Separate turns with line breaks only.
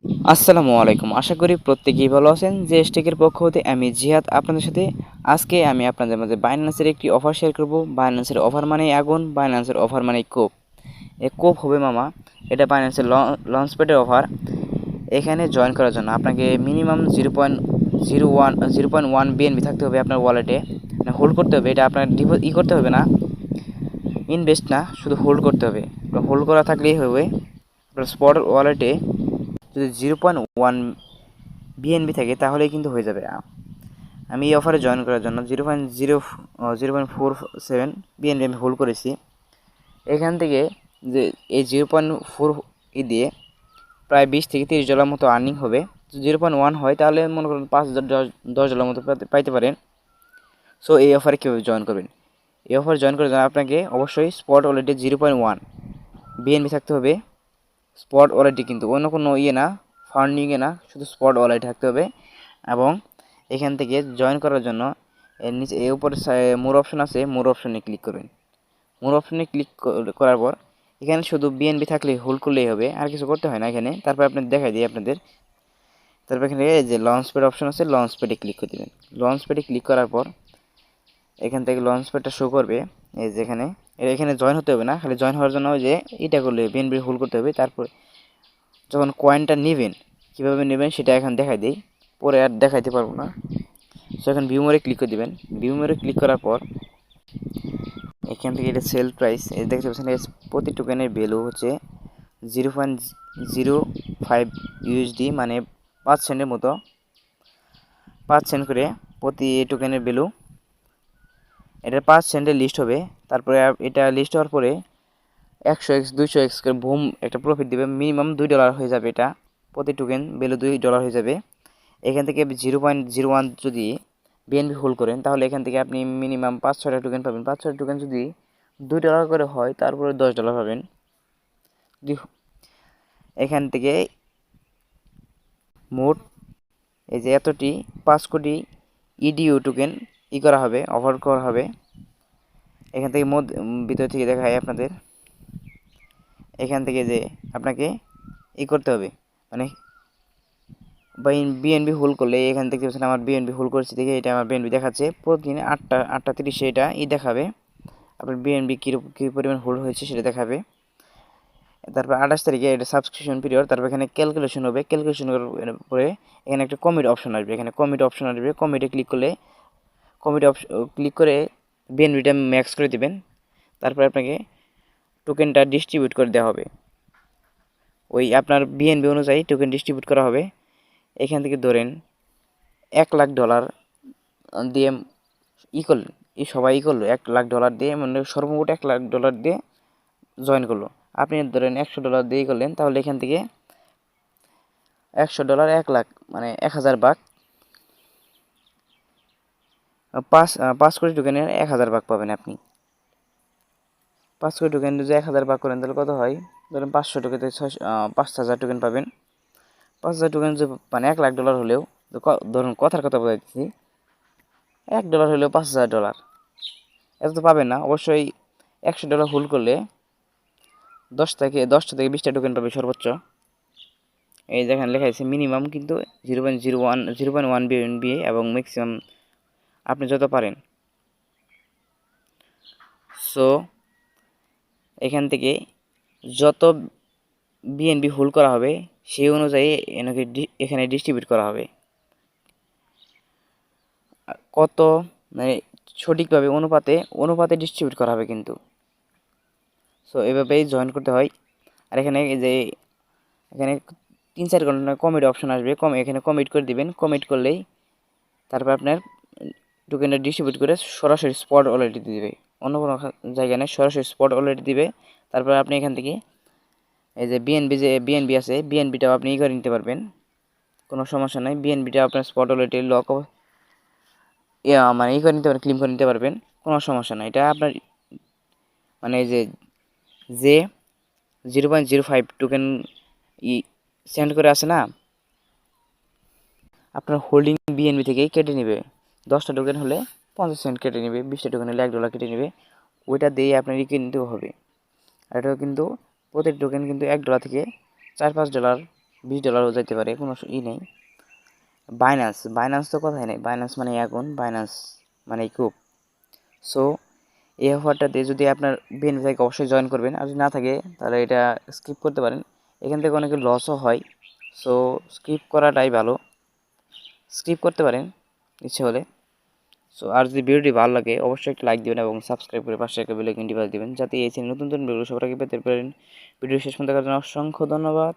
আসসালামু আলাইকুম। আশা করি প্রত্যেকেই ভালো আছেন। যে স্টেকের পক্ষ হতে আমি জিহাদ আপনাদের সাথে আজকে আমি আপনাদের মাঝে বাইন্যান্সের একটি অফার শেয়ার করব। বাইন্যান্সের অফার মানেই আগুন, বাইন্যান্সের অফার মানেই কোপ। এ কোপ হবে মামা। এটা বাইন্যান্সের লঞ্চপ্যাডের অফার। এখানে জয়েন করার জন্য আপনাকে মিনিমাম 0.01 বিএনবি থাকতে হবে আপনার ওয়ালেটে। হোল্ড করতে হবে, এটা আপনার করতে হবে না, ইনভেস্ট না, শুধু হোল্ড করতে হবে। হোল্ড করা থাকলেই হবে। আপনার স্পট ওয়ালেটে যদি 0.1 বিএনবি থাকে তাহলেই কিন্তু হয়ে যাবে। আমি এই অফারে জয়েন করার জন্য 0.47 বিএনবি আমি হোল্ড করেছি। এখান থেকে যে এই 0.4 দিয়ে প্রায় $20 থেকে $30 মতো আর্নিং হবে। 0.1 হয় তাহলে মনে করেন $5-10 মতো পাইতে পারেন। সো এই অফারে কীভাবে জয়েন করবেন? এই অফারে জয়েন করার জন্য আপনাকে অবশ্যই স্পট ওয়ালেটে 0.1 বিএনবি থাকতে হবে। স্পট ওয়ালেটে, কিন্তু অন্য কোনো না, ফান্ডিংয়ে না, শুধু স্পট ওয়ালেট থাকতে হবে। এবং এখান থেকে জয়েন করার জন্য এর নিচে এর উপরে মোর অপশন আছে, মোর অপশনে ক্লিক করবেন। মোর অপশনে ক্লিক করার পর এখানে শুধু বিএনবি থাকলে হোল্ড করলেই হবে, আর কিছু করতে হয় না এখানে। তারপর আপনি দেখাই দিই আপনাদের। তারপর এখানে যে লঞ্চ প্যাড অপশন আছে, লঞ্চ প্যাডে ক্লিক করে দেবেন। লঞ্চ প্যাডে ক্লিক করার পর এখান থেকে লঞ্চ প্যাডটা শো করবে। এই যেখানে এখানে জয়েন হতে হবে না, খালি জয়েন হওয়ার জন্য ওই যে এটা করলে বিএনবি হোল্ড করতে হবে। তারপর যখন কয়েনটা নেবেন, কীভাবে নেবেন সেটা এখন দেখাই দিই, পরে আর দেখাইতে পারবো না। সো এখন ভিউ মোরে ক্লিক করে দেবেন। ভিউ মোরে ক্লিক করার পর এখান থেকে এটা সেল প্রাইস দেখতে পাচ্ছেন। প্রতি টোকেনের ভ্যালু হচ্ছে 0.05 ইউএসডি, মানে 5 সেন্টের মতো, 5 সেন্ট করে প্রতি টোকেনের ভ্যালু। এটা 5 সেন্টের লিস্ট হবে। তারপরে এটা লিস্ট হওয়ার পরে 100x 200x করে বুম একটা প্রফিট দেবে। মিনিমাম $2 হয়ে যাবে, এটা প্রতি টোকেন ভ্যালু $2 হয়ে যাবে। এখান থেকে 0.01 যদি বিএনবি হোল্ড করেন তাহলে এখান থেকে আপনি মিনিমাম 5-6টা টোকেন পাবেন। 5-6টা টোকেন যদি $2 করে হয় তারপরে $10 পাবেন। এখান থেকে মোট এই যে এতটি 5 কোটি ইডিও টোকেন করা হবে, অফার করা হবে। এখান থেকে ভিতর থেকে দেখায় আপনাদের। এখান থেকে যে আপনাকে করতে হবে, মানে বিএনবি হোল্ড করলে এখান থেকে আমার বিএনবি হোল্ড করেছি দেখে এটা আমার বিএনবি দেখাচ্ছে। প্রতিদিন 8টা 30 এটা দেখাবে আপনার বিএনবি কী পরিমাণ হোল্ড হয়েছে সেটা দেখাবে। তারপর 28 তারিখে এটা সাবস্ক্রিপশন পিরিয়ড। তারপর এখানে ক্যালকুলেশন হবে। ক্যালকুলেশন করার পরে এখানে একটা কমিট অপশন আসবে। এখানে কমিট অপশন আসবে, কমিটে ক্লিক করলে ক্লিক করে বিএনবিটা ম্যাক্স করে দেবেন। তারপর আপনাকে টোকেনটা ডিস্ট্রিবিউট করে দেওয়া হবে। ওই আপনার বিএনবি অনুযায়ী টোকেন ডিস্ট্রিবিউট করা হবে। এখান থেকে ধরেন $1,00,000 দিয়ে করলেন, সবাই করলো $1,00,000 দিয়ে, মানে সর্বমোট $1,00,000 দিয়ে জয়েন করলো। আপনি ধরেন $100 দিয়ে করলেন, তাহলে এখান থেকে $100 1 লাখ, মানে 1000 ভাগ, 5 কোটি টোকেনের 1000 ভাগ পাবেন আপনি। 5 কোটি টোকেন যদি 1000 ভাগ করেন তাহলে কত হয়? ধরেন 500 টোকেতে 5000 টোকেন পাবেন। 5000 টোকেন যদি মানে $1,00,000 হলেও, ধরুন কথার কথা বলতেছি, $1 হলেও $5000, এত তো পাবেন না। অবশ্যই $100 হোল্ড করলে 10টা থেকে 20টা টোকেন পাবে সর্বোচ্চ। এই যেখানে লেখা আছে মিনিমাম কিন্তু 0.01 বিএনবি এবং ম্যাক্সিমাম আপনি যত পারেন। সো এখান থেকে যত বিএনবি হোল্ড করা হবে সেই অনুযায়ী এখানে ডিস্ট্রিবিউট করা হবে। কত মানে সঠিকভাবে অনুপাতে ডিস্ট্রিবিউট করা হবে কিন্তু। সো এভাবেই জয়েন করতে হয়। আর এখানে যে এখানে 3-4 ঘন্টা কমিট অপশন আসবে, এখানে কমিট করে দিবেন। কমিট করলেই তারপর আপনার টোকেনটা ডিস্ট্রিবিউট করে সরাসরি স্পট ওয়ালেটে দিবে, অন্য কোনো জায়গায় নেই, সরাসরি স্পট ওয়ালেটে দিবে। তারপর আপনি এখান থেকে এই যে বিএনবি আছে, বিএনবিটাও আপনি করে নিতে পারবেন, কোনো সমস্যা নাই। বিএনবিটা আপনার স্পট ওয়ালেটে মানে করে নিতে পারেন, ক্লেম করে নিতে পারবেন, কোনো সমস্যা নাই। এটা আপনার মানে এই যে 0.05 টোকেন সেন্ড করে আসে না, আপনার হোল্ডিং বিএনবি থেকেই কেটে নেবে। 10টা টোকেন হলে 50 সেন্ট কেটে নেবে, 20টা টোকেন হলে $1 কেটে নেবে। ওইটা দিয়ে আপনার কিনতেও হবে। আর এটাও কিন্তু প্রতি টোকেন কিন্তু $1 থেকে $4-5 $20 যেতে পারে, কোনো নেই। বাইন্যান্স তো কথাই নেই, বাইন্যান্স মানে এখন, বাইন্যান্স মানে খুব। সো এই অফারটাতে যদি আপনার বেনিফিট থাকে অবশ্যই জয়েন করবেন, আর যদি না থাকে তাহলে এটা স্কিপ করতে পারেন। এখান থেকে অনেকে লসও হয়, সো স্কিপ করাটাই ভালো, স্কিপ করতে পারেন ইচ্ছে হলে। সো আর যদি ভিডিওটি ভালো লাগে অবশ্যই একটা লাইক দেবেন এবং সাবস্ক্রাইব করে পাশে একটা বেল আইকনটি বাজিয়ে দিবেন, যাতে এই চ্যানেল নতুন নতুন ভিডিও সবার আগে পেতে পারেন। ভিডিও শেষ পর্যন্ত দেখার জন্য অসংখ্য ধন্যবাদ।